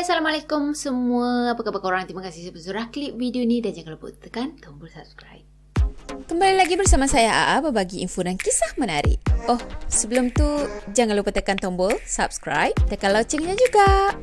Assalamualaikum semua. Apa khabar korang? Terima kasih sudah klik video ni dan jangan lupa tekan tombol subscribe. Kembali lagi bersama saya Aa berbagi info dan kisah menarik. Oh, sebelum tu jangan lupa tekan tombol subscribe, tekan loncengnya juga.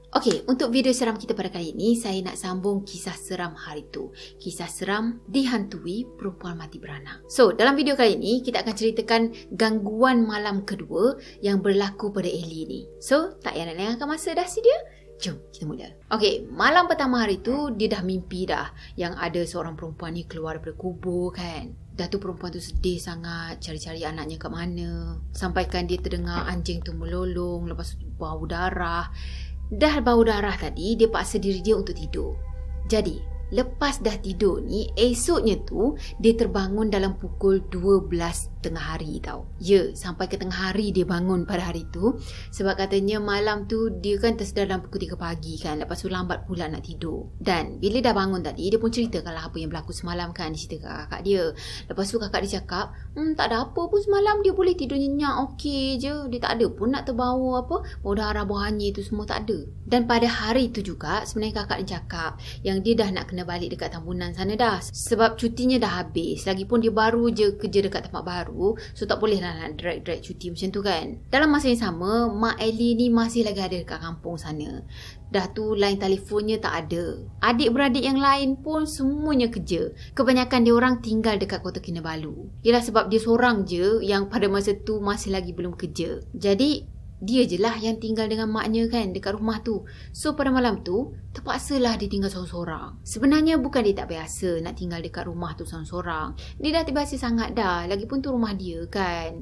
Okey, untuk video seram kita pada kali ini, saya nak sambung kisah seram hari tu. Kisah seram dihantui perempuan mati beranak. So, dalam video kali ini, kita akan ceritakan gangguan malam kedua yang berlaku pada Ellie ni. So, tak payah nak lengahkan masa dah si dia. Jom, kita mula. Okey, malam pertama hari tu, dia dah mimpi dah yang ada seorang perempuan ni keluar daripada kubur kan. Dah tu perempuan tu sedih sangat, cari-cari anaknya kat mana. Sampaikan dia terdengar anjing tu melolong, lepas tu bau darah. Dah bau darah tadi, dia paksa diri dia untuk tidur. Jadi, lepas dah tidur ni, esoknya tu, dia terbangun dalam pukul 12 tengah hari tau. Ya, sampai ke tengah hari dia bangun pada hari tu. Sebab katanya malam tu, dia kan tersedar dalam pukul 3 pagi kan. Lepas tu lambat pula nak tidur. Dan bila dah bangun tadi, dia pun ceritakan lah apa yang berlaku semalam kan. Dia cerita kat kakak dia. Lepas tu kakak dia cakap, tak ada apa pun semalam, dia boleh tidur nyenyak, okey je. Dia tak ada pun nak terbau apa, bau darah, bau hanyir tu semua tak ada. Dan pada hari tu juga, sebenarnya kakak dia cakap yang dia dah nak kena balik dekat Tambunan sana dah. Sebab cutinya dah habis. Lagipun dia baru je kerja dekat tempat baru. So tak boleh lah nak drag cuti macam tu kan. Dalam masa yang sama, Mak Ellie ni masih lagi ada dekat kampung sana. Dah tu line telefonnya tak ada. Adik-beradik yang lain pun semuanya kerja. Kebanyakan dia orang tinggal dekat Kota Kinabalu. Ialah sebab dia seorang je yang pada masa tu masih lagi belum kerja. Jadi dia je lah yang tinggal dengan maknya kan dekat rumah tu. So pada malam tu terpaksalah dia tinggal seorang-seorang. Sebenarnya bukan dia tak biasa nak tinggal dekat rumah tu seorang-seorang. Dia dah terbiasa sangat dah. Lagipun tu rumah dia kan.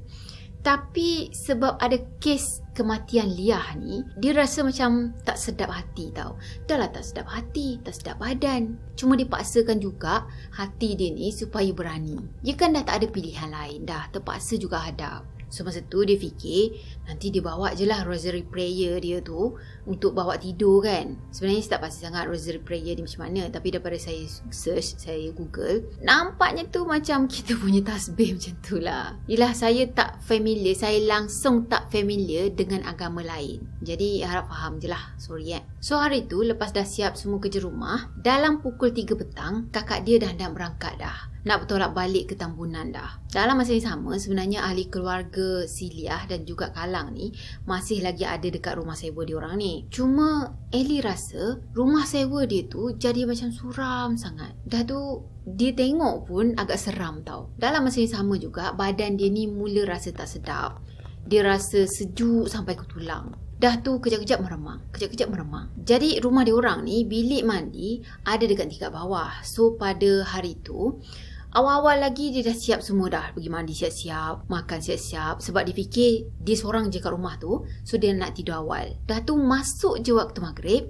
Tapi sebab ada kes kematian Liah ni, dia rasa macam tak sedap hati tau. Dah lah tak sedap hati, tak sedap badan. Cuma dipaksakan juga hati dia ni supaya berani. Dia kan dah tak ada pilihan lain dah. Terpaksa juga hadap. So masa tu dia fikir nanti dia bawa je lah rosary prayer dia tu untuk bawa tidur kan. Sebenarnya saya tak pasti sangat rosary prayer ni macam mana. Tapi daripada saya search, saya google, nampaknya tu macam kita punya tasbih macam tu lah. Yelah saya tak familiar, saya langsung tak familiar dengan agama lain. Jadi harap faham je lah, sorry . So hari tu lepas dah siap semua kerja rumah, dalam pukul 3 petang kakak dia dah nak berangkat dah. Nak bertolak balik ke Tambunan dah. Dalam masa yang sama, sebenarnya ahli keluarga si Liah dan juga Kalang ni masih lagi ada dekat rumah sewa dia orang ni. Cuma Ellie rasa rumah sewa dia tu jadi macam suram sangat. Dah tu dia tengok pun agak seram tau. Dalam masa yang sama juga, badan dia ni mula rasa tak sedap. Dia rasa sejuk sampai ke tulang. Dah tu kejap-kejap meremang, kejap-kejap meremang. Jadi rumah dia orang ni, bilik mandi ada dekat tingkat bawah. So pada hari tu, awal-awal lagi dia dah siap semua dah. Pergi mandi siap-siap, makan siap-siap. Sebab dia fikir dia seorang je kat rumah tu. So dia nak tidur awal. Dah tu masuk je waktu maghrib,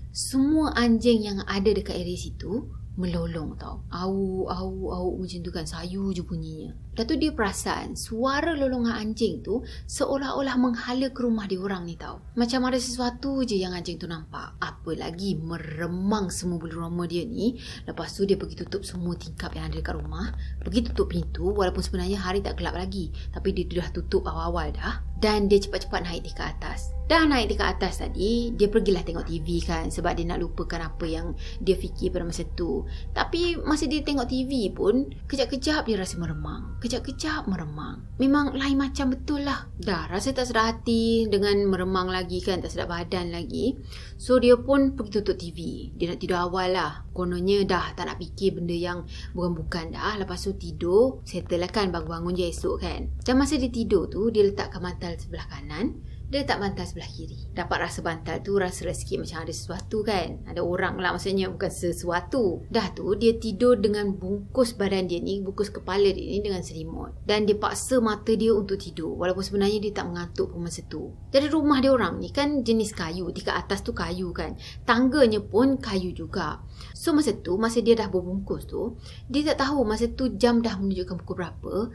semua anjing yang ada dekat area situ melolong tau. Au, au, au macam tu kan. Sayu je bunyinya. Dah tu dia perasan suara lolongan anjing tu seolah-olah menghala ke rumah dia orang ni tau. Macam ada sesuatu je yang anjing tu nampak. Apa lagi meremang semua bulu roma dia ni. Lepas tu dia pergi tutup semua tingkap yang ada dekat rumah. Pergi tutup pintu walaupun sebenarnya hari tak gelap lagi. Tapi dia dah tutup awal-awal dah. Dan dia cepat-cepat naik dekat atas. Dah naik dekat atas tadi, dia pergilah tengok TV kan. Sebab dia nak lupakan apa yang dia fikir pada masa tu. Tapi masa dia tengok TV pun, kejap-kejap dia rasa meremang. Kejap-kejap meremang. Memang lain macam betul lah. Dah rasa tak sedap hati dengan meremang lagi kan. Tak sedap badan lagi. So dia pun pergi tutup TV. Dia nak tidur awal lah. Kononnya dah tak nak fikir benda yang bukan-bukan dah. Lepas tu tidur, settle lah kan, bangun-bangun je esok kan. Dan masa dia tidur tu, dia letakkan bantal sebelah kanan. Dia letak bantal sebelah kiri. Dapat rasa bantal tu rasa sikit macam ada sesuatu kan. Ada orang lah maksudnya, bukan sesuatu. Dah tu dia tidur dengan bungkus badan dia ni, bungkus kepala dia ni dengan selimut. Dan dia paksa mata dia untuk tidur. Walaupun sebenarnya dia tak mengantuk pun masa tu. Jadi rumah dia orang ni kan jenis kayu. Di atas tu kayu kan. Tangganya pun kayu juga. So masa tu, masa dia dah berbungkus tu, dia tak tahu masa tu jam dah menunjukkan pukul berapa.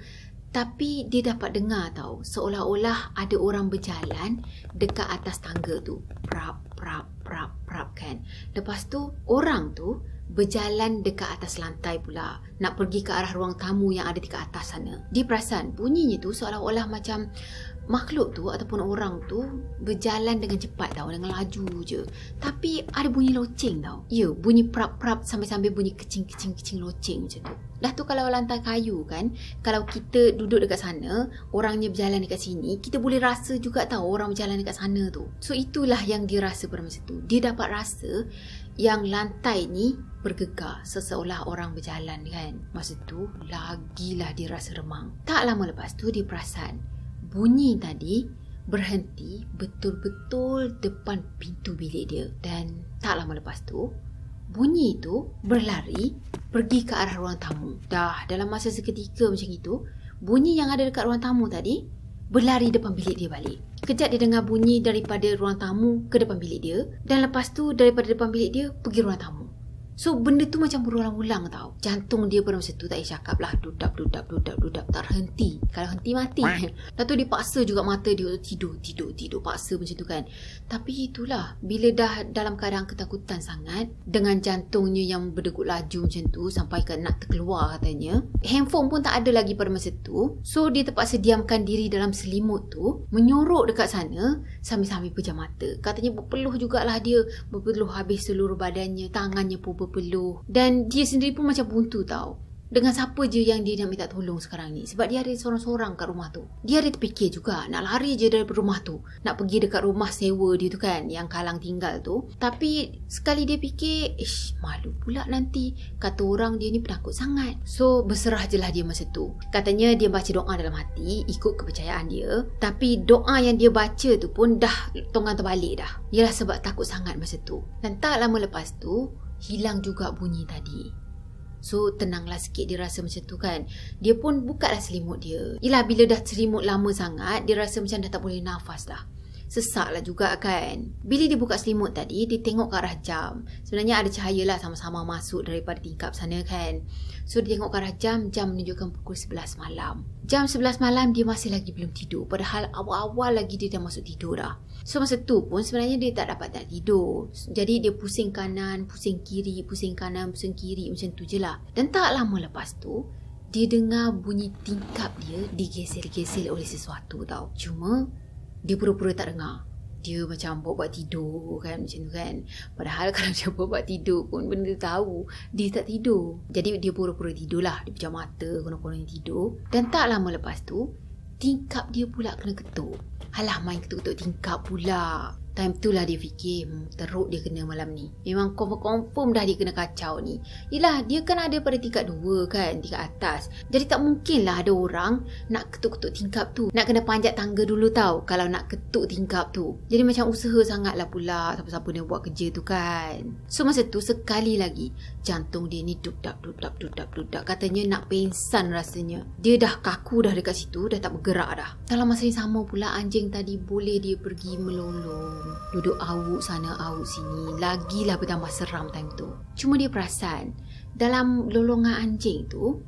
Tapi dia dapat dengar tau, seolah-olah ada orang berjalan dekat atas tangga tu. Prap, prap, prap, prap kan. Lepas tu, orang tu berjalan dekat atas lantai pula. Nak pergi ke arah ruang tamu yang ada dekat atas sana. Dia perasan bunyinya tu seolah-olah macam makhluk tu ataupun orang tu berjalan dengan cepat tau, dengan laju je. Tapi ada bunyi loceng tau. Ya, bunyi prap-prap sambil-sambil bunyi kecing-kecing loceng macam tu. Dah tu kalau lantai kayu kan, kalau kita duduk dekat sana, orangnya berjalan dekat sini, kita boleh rasa juga tau orang berjalan dekat sana tu. So itulah yang dia rasa pada masa tu. Dia dapat rasa yang lantai ni bergegar seseolah orang berjalan kan. Masa tu lagilah dia rasa remang. Tak lama lepas tu dia perasan bunyi tadi berhenti betul-betul depan pintu bilik dia. Dan tak lama lepas tu bunyi itu berlari pergi ke arah ruang tamu. Dah dalam masa seketika macam itu, bunyi yang ada dekat ruang tamu tadi berlari depan bilik dia balik. Kejap dia dengar bunyi daripada ruang tamu ke depan bilik dia, dan lepas tu daripada depan bilik dia pergi ruang tamu. So benda tu macam berulang-ulang tau. Jantung dia pada masa tu tak payah cakap lah, dudap, tak henti. Kalau henti mati. Lepas tu dia paksa juga mata dia tidur, paksa macam tu kan. Tapi itulah, bila dah dalam keadaan ketakutan sangat, dengan jantungnya yang berdegup laju macam tu sampai ke nak terkeluar katanya, handphone pun tak ada lagi pada masa tu. So dia terpaksa diamkan diri dalam selimut tu, menyorok dekat sana sambil-sambil pejam mata. Katanya berpeluh jugalah dia, berpeluh habis seluruh badannya, tangannya pun berpeluh. Dan dia sendiri pun macam buntu tau, dengan siapa je yang dia nak minta tolong sekarang ni. Sebab dia ada seorang-seorang kat rumah tu. Dia ada terfikir juga nak lari je dari rumah tu, nak pergi dekat rumah sewa dia tu kan, yang Kalang tinggal tu. Tapi sekali dia fikir, malu pula nanti, kata orang dia ni penakut sangat. So berserah je lah dia masa tu. Katanya dia baca doa dalam hati ikut kepercayaan dia. Tapi doa yang dia baca tu pun dah tonggang terbalik dah. Yalah sebab takut sangat masa tu. Dan tak lama lepas tu hilang juga bunyi tadi. So tenanglah sikit dia rasa macam tu kan. Dia pun bukalah selimut dia. Yelah bila dah selimut lama sangat, dia rasa macam dah tak boleh nafas dah. Sesak lah juga kan. Bila dia buka selimut tadi, dia tengok ke arah jam. Sebenarnya ada cahaya lah sama-sama masuk daripada tingkap sana kan. So dia tengok ke arah jam, jam menunjukkan pukul 11 malam. Jam 11 malam dia masih lagi belum tidur. Padahal awal-awal lagi dia dah masuk tidur dah. So masa tu pun sebenarnya dia tak dapat tak tidur. Jadi dia pusing kanan, pusing kiri, pusing kanan, pusing kiri, macam tu je lah. Dan tak lama lepas tu, dia dengar bunyi tingkap dia digesel-gesel oleh sesuatu tau. Cuma dia pura-pura tak dengar. Dia macam buat-buat tidur kan, macam tu kan. Padahal kalau dia buat-buat tidur pun benda tahu dia tak tidur. Jadi dia pura-pura tidur lah. Dia pejam mata, konon-konon tidur. Dan tak lama lepas tu, tingkap dia pula kena ketuk. Alah, main ketuk-ketuk tingkap pula. Time tu lah dia fikir, teruk dia kena malam ni. Memang confirm dah dia kena kacau ni. Yelah, dia kan ada pada tingkat 2 kan, tingkat atas. Jadi tak mungkin lah ada orang nak ketuk-ketuk tingkap tu. Nak kena panjat tangga dulu tau kalau nak ketuk tingkap tu. Jadi macam usaha sangat lah pula siapa-siapa dia buat kerja tu kan. So masa tu sekali lagi, jantung dia ni dudap. Katanya nak pingsan rasanya. Dia dah kaku dah dekat situ, dah tak bergerak dah. Dalam masa yang sama pula, anjing tadi boleh dia pergi melolong. Duduk awuk sana awuk sini. Lagilah bertambah seram time tu. Cuma dia perasan dalam lolongan anjing tu,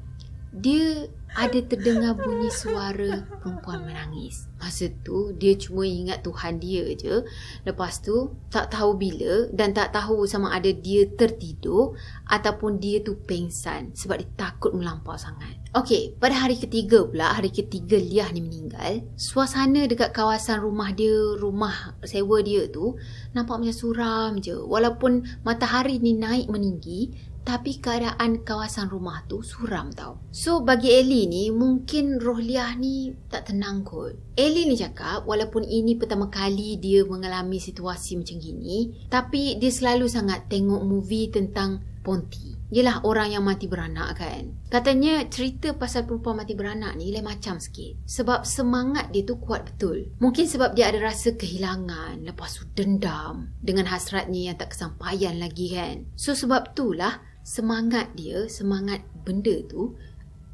dia ada terdengar bunyi suara perempuan menangis. Masa tu dia cuma ingat Tuhan dia je. Lepas tu tak tahu bila, dan tak tahu sama ada dia tertidur ataupun dia tu pengsan sebab dia takut melampau sangat. Okey, pada hari ketiga pula, hari ketiga Liah ni meninggal, suasana dekat kawasan rumah dia, rumah sewa dia tu nampak macam suram je. Walaupun matahari ni naik meninggi, tapi keadaan kawasan rumah tu suram tau. So bagi Ellie ni, mungkin roh Liah ni tak tenang kot. Ellie ni cakap walaupun ini pertama kali dia mengalami situasi macam gini, tapi dia selalu sangat tengok movie tentang Ponti. Yelah, orang yang mati beranak kan. Katanya cerita pasal perempuan mati beranak ni lain macam sikit. Sebab semangat dia tu kuat betul. Mungkin sebab dia ada rasa kehilangan, lepas tu dendam dengan hasratnya yang tak kesampaian lagi kan. So sebab itulah semangat dia, semangat benda tu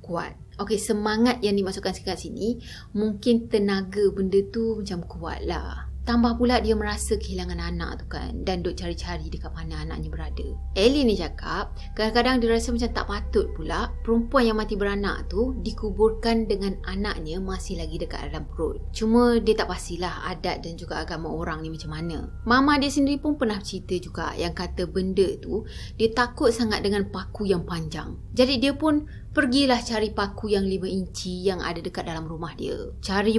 kuat. Okey, semangat yang dimasukkan kat sini, mungkin tenaga benda tu macam kuat lah. Tambah pula dia merasa kehilangan anak tu kan, dan duk cari-cari dekat mana anaknya berada. Ellie ni cakap, kadang-kadang dia rasa macam tak patut pula perempuan yang mati beranak tu dikuburkan dengan anaknya masih lagi dekat dalam perut. Cuma dia tak pastilah adat dan juga agama orang ni macam mana. Mama dia sendiri pun pernah cerita juga yang kata benda tu dia takut sangat dengan paku yang panjang. Jadi dia pun Pergilah cari paku yang 5 inci yang ada dekat dalam rumah dia. Cari,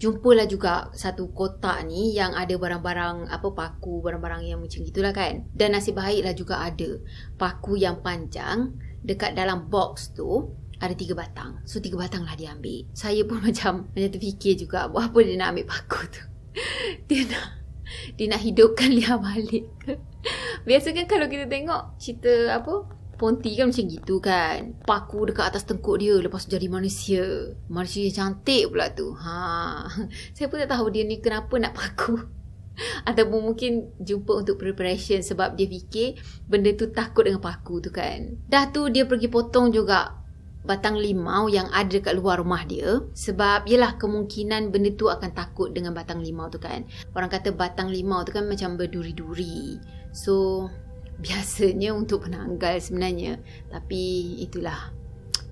jumpalah juga satu kotak ni yang ada barang-barang paku, barang-barang yang macam gitulah kan. Dan nasib baiklah juga ada paku yang panjang dekat dalam box tu. Ada 3 batang. So 3 batang lah dia ambil. Saya pun macam terfikir juga, buat apa dia nak ambil paku tu. Dia nak hidupkan Lia balik ke? Biasa kan kalau kita tengok cerita Ponti kan macam gitu kan. Paku dekat atas tengkuk dia, lepas tu jadi manusia. Manusia yang cantik pula tu. Saya pun tak tahu dia ni kenapa nak paku. Ataupun mungkin jumpa untuk preparation sebab dia fikir benda tu takut dengan paku tu kan. Dah tu dia pergi potong juga batang limau yang ada dekat luar rumah dia. Sebab yelah kemungkinan benda tu akan takut dengan batang limau tu kan. Orang kata batang limau tu kan macam berduri-duri. So biasanya untuk penanggal sebenarnya. Tapi itulah,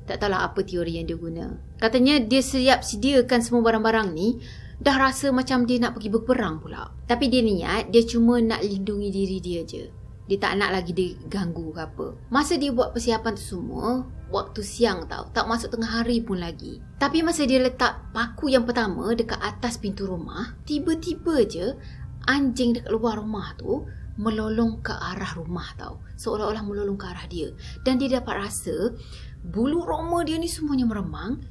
tak tahulah apa teori yang dia guna. Katanya dia siap sediakan semua barang-barang ni, dah rasa macam dia nak pergi berperang pula. Tapi dia niat, dia cuma nak lindungi diri dia je. Dia tak nak lagi diganggu ke apa. Masa dia buat persiapan tu semua, waktu siang tau, tak masuk tengah hari pun lagi. Tapi masa dia letak paku yang pertama dekat atas pintu rumah, tiba-tiba je anjing dekat luar rumah tu melolong ke arah rumah tau. Seolah-olah melolong ke arah dia. Dan dia dapat rasa bulu roma dia ni semuanya meremang.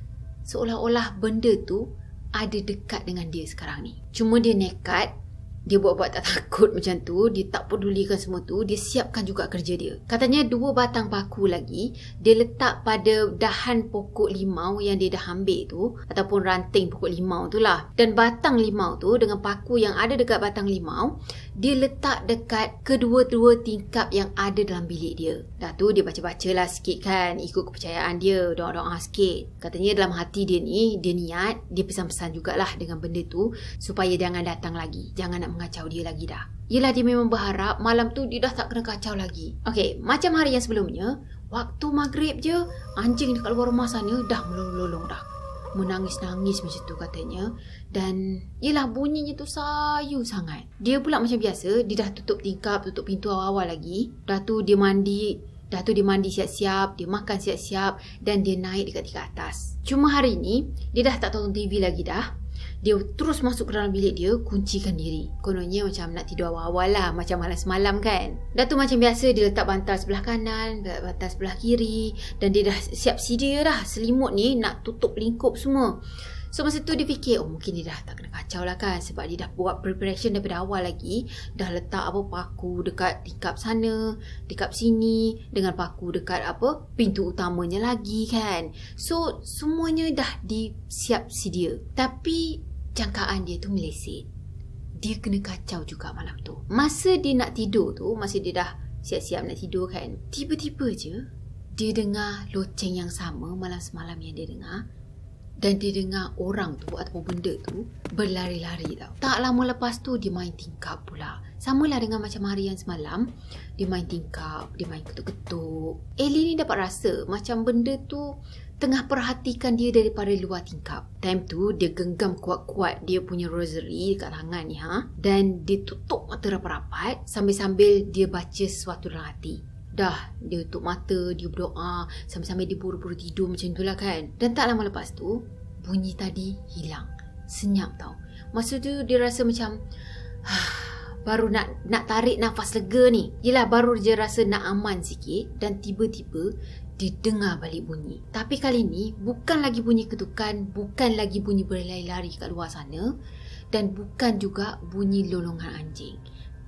Seolah-olah benda tu ada dekat dengan dia sekarang ni. Cuma dia nekat. Dia buat-buat tak takut macam tu. Dia tak pedulikan semua tu. Dia siapkan juga kerja dia. Katanya 2 batang paku lagi dia letak pada dahan pokok limau yang dia dah ambil tu. Ataupun ranting pokok limau tu lah. Dan batang limau tu dengan paku yang ada dekat batang limau, dia letak dekat kedua-dua tingkap yang ada dalam bilik dia. Dah tu dia baca-bacalah sikit kan, ikut kepercayaan dia, doa-doa sikit. Katanya dalam hati dia ni, dia niat, dia pesan-pesan jugalah dengan benda tu supaya jangan datang lagi. Jangan nak mengacau dia lagi dah. Yelah dia memang berharap malam tu dia dah tak kena kacau lagi. Okey, macam hari yang sebelumnya, waktu maghrib je, anjing dekat luar rumah sana dah melolong dah. Menangis-nangis macam tu katanya. Dan yelah bunyinya tu sayu sangat. Dia pula macam biasa, dia dah tutup tingkap, tutup pintu awal-awal lagi. Dah tu dia mandi siap-siap, dia makan siap-siap dan dia naik dekat tingkat atas. Cuma hari ni dia dah tak tonton TV lagi dah. Dia terus masuk ke dalam bilik dia, kuncikan diri. Kononnya macam nak tidur awal-awal lah, macam malam semalam kan. Dah tu macam biasa dia letak bantal sebelah kanan, bantal sebelah kiri. Dan dia dah siap sedia dah, selimut ni nak tutup lingkup semua. So masa tu dia fikir, mungkin dia dah tak kena kacau lah kan. Sebab dia dah buat preparation daripada awal lagi. Dah letak paku dekat tingkap sana, tingkap sini, dengan paku dekat pintu utamanya lagi kan. So semuanya dah disiap sedia. Tapi jangkaan dia tu meleset. Dia kena kacau juga malam tu. Masa dia nak tidur tu, masa dia dah siap-siap nak tidur kan, tiba-tiba je dia dengar loceng yang sama malam semalam yang dia dengar. Dan dia dengar orang tu ataupun benda tu berlari-lari tau. Tak lama lepas tu dia main tingkap pula. Samalah dengan macam hari yang semalam. Dia main tingkap, dia main ketuk-ketuk. Ellie ni dapat rasa macam benda tu tengah perhatikan dia daripada luar tingkap. Time tu dia genggam kuat-kuat dia punya rosary dekat tangan ni dan dia tutup mata rapat-rapat sambil-sambil dia baca sesuatu dalam hati. Dah dia tutup mata, dia berdoa sambil-sambil dia buru-buru tidur macam tu lah kan. Dan tak lama lepas tu bunyi tadi hilang. Senyap tau. Masa tu dia rasa macam baru nak tarik nafas lega ni. Yelah baru je rasa nak aman sikit. Dan tiba-tiba dia dengar balik bunyi. Tapi kali ni bukan lagi bunyi ketukan, bukan lagi bunyi berlari-lari kat luar sana, dan bukan juga bunyi lolongan anjing.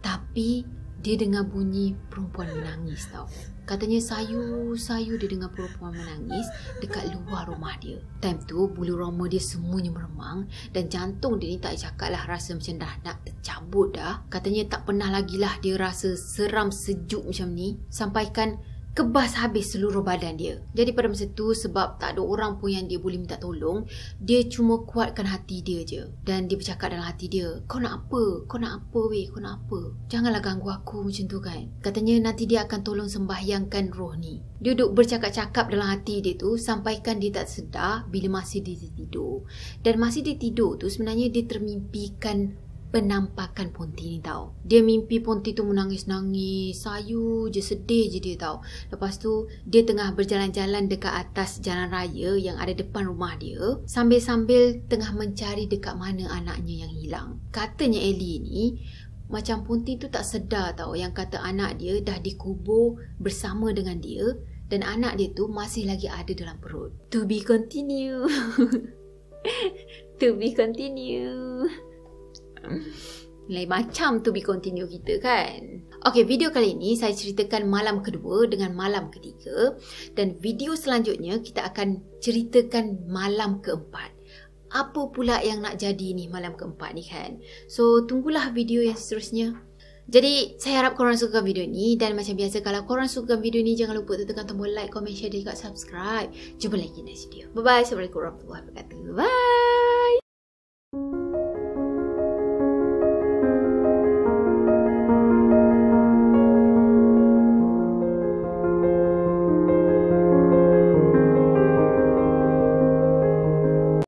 Tapi dia dengar bunyi perempuan menangis tau. Katanya sayu-sayu dia dengar perempuan menangis dekat luar rumah dia. Time tu bulu roma dia semuanya meremang dan jantung dia ni tak cakap lah, rasa macam dah nak tercabut dah. Katanya tak pernah lagi lah dia rasa seram sejuk macam ni, sampaikan kebas habis seluruh badan dia. Jadi pada masa tu sebab tak ada orang pun yang dia boleh minta tolong, dia cuma kuatkan hati dia je. Dan dia bercakap dalam hati dia, kau nak apa? Kau nak apa weh? Kau nak apa? Janganlah ganggu aku macam tu kan. Katanya nanti dia akan tolong sembahyangkan roh ni. Dia duduk bercakap-cakap dalam hati dia tu sampaikan dia tak sedar bila masih dia tidur. Dan masih dia tidur tu sebenarnya dia termimpikan penampakan Ponti ni tau. Dia mimpi Ponti tu menangis-nangis, sayu je, sedih je dia tau. Lepas tu dia tengah berjalan-jalan dekat atas jalan raya yang ada depan rumah dia, sambil-sambil tengah mencari dekat mana anaknya yang hilang. Katanya Ellie ni macam Ponti tu tak sedar tau yang kata anak dia dah dikubur bersama dengan dia dan anak dia tu masih lagi ada dalam perut. To be continue. To be continue. Lain macam to be continue kita kan. Okay, video kali ini saya ceritakan malam kedua dengan malam ketiga, dan video selanjutnya kita akan ceritakan malam keempat. Apa pula yang nak jadi ni malam keempat ni kan. So tunggulah video yang seterusnya. Jadi saya harap korang suka video ni, dan macam biasa kalau korang suka video ni jangan lupa tekan tombol like, komen, share dan juga subscribe. Jumpa lagi next video. Bye bye. Assalamualaikum warahmatullahi wabarakatuh. Bye.